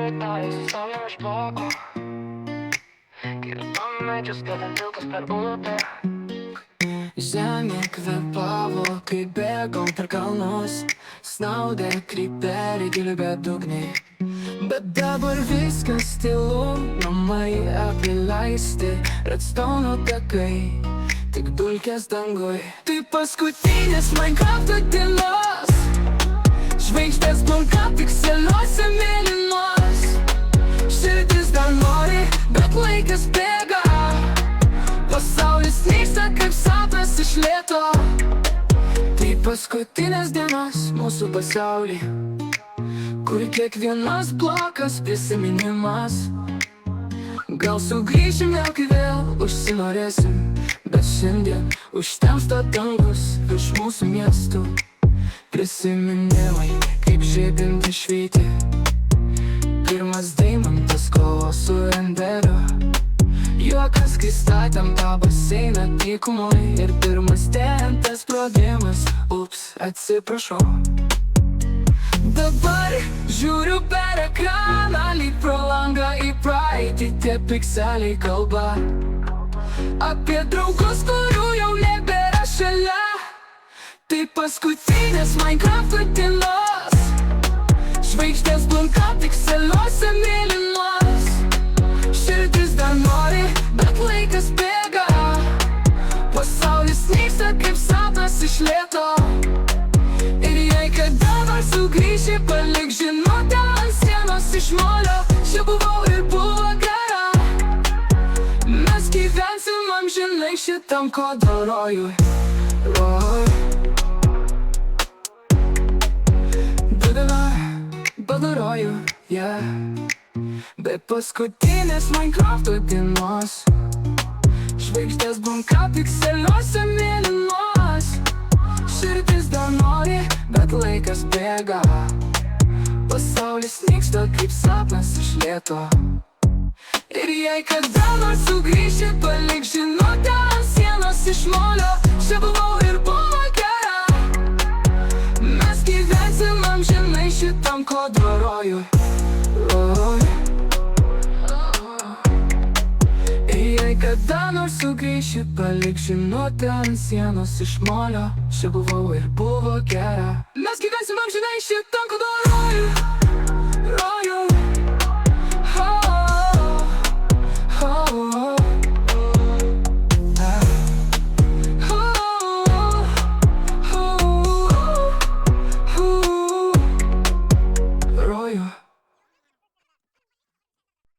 Повертаюся, сам я ж боку. Кілька складен тилка з-під upę. Žemė kvėpavo, kai bėgom per kalnus. Snaudė krypelį giliu bedugniai. Bet dabar viskas tylu, namai apleisti, redstone takai, tik dulkės dangui. Tai paskutinės Minecrafto dienos, žvaigždės blunka pikseliuose mėlynos. Širdis dar nori, bet laikas bėga, pasaulis nyksta kaip sapnas iš lėto. Tai paskutinės dienos mūsų pasaulį, kur kiekvienas blokas prisiminimas. Gal sugrįšim vėl, kai vėl užsinorėsim, bet šiandien užtemsta dangus virš mūsų miestų. Prisiminimai, kaip žibinti švyti, pirmas deimantas kovos su Enderiu. Juokas, kai statėm tą baseiną dykumoj, ir pirmas tentas sprogimas. Ups, atsiprašau. Dabar žiūriu per ekraną, lyg pro langą į praeitį, tie pikseliai kalba apie draugus, kurių jau nebėra šalia. Tai paskutinės Minecrafto dienos, žvaigždės blunka pikseliuose mėlynos. Širdis dar nori, bet laikas bėga, pasaulis nyksta kaip sapnas iš lėto. Ir jei kada nors sugrįši, palik žinutę ant sienos iš molio. Čia buvau ir buvo gera, mes gyvensim amžinai šitam kodo rojui. Badarojų, yeah. Be paskutinės Minecrafto dienos, žvaigždės blunka pikseliuose mėlynos. Širdis dar nori, bet laikas bėga, pasaulis nyksta kaip sapnas iš lėto. Ir jei kada nors sugrįši, palik žinutę ant sienos iš molio. Čia buvau ir buvo gera, mes gyvensim amžinai šitam kodo rojui. Ir jei kada nors sugrįši, palik žinutę ant sienos iš molio. Čia buvau ir buvo gera, mes gyvensim amžinai šitam kodo rojui.